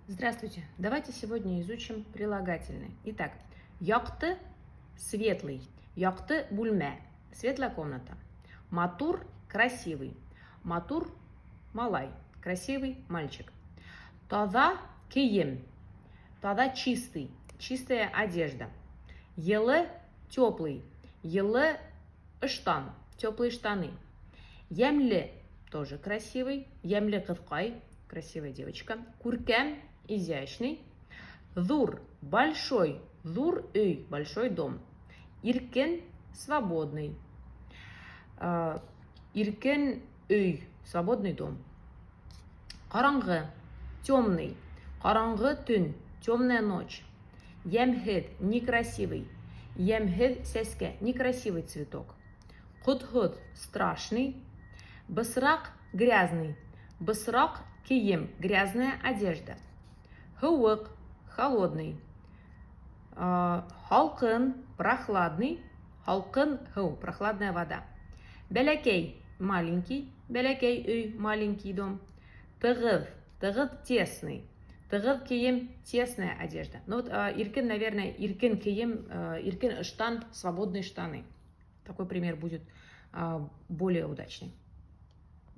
Здравствуйте! Давайте сегодня изучим прилагательные. Итак, якты – светлый, якты – бульме – светлая комната. Матур – красивый, матур – малай – красивый мальчик. Таза – кием, таза – чистый, чистая одежда. Елы – теплый, елы – ыштан, теплые штаны. Ямле – тоже красивый, ямле кыфкай – красивая девочка. Куркем – изящный. Зур – большой, зур үй – большой дом. Иркен – свободный, иркен үй – свободный дом. Караңгы – темный, караңгы түн – темная ночь. Ямхед – некрасивый, ямхед сәскә – некрасивый цветок. Кутхуд – страшный. Бысрак – грязный, бысрак – кием – грязная одежда. Хыуык – холодный. Халкын – прохладный, халкын – хыу – прохладная вода. Бәләкәй – маленький, бәләкәй үй – маленький дом. Тыгыз – тыгыз – тесный, тыгыз кием – тесная одежда. Ну вот иркен, наверное, иркен кием, иркен ыштан – свободные штаны. Такой пример будет более удачный.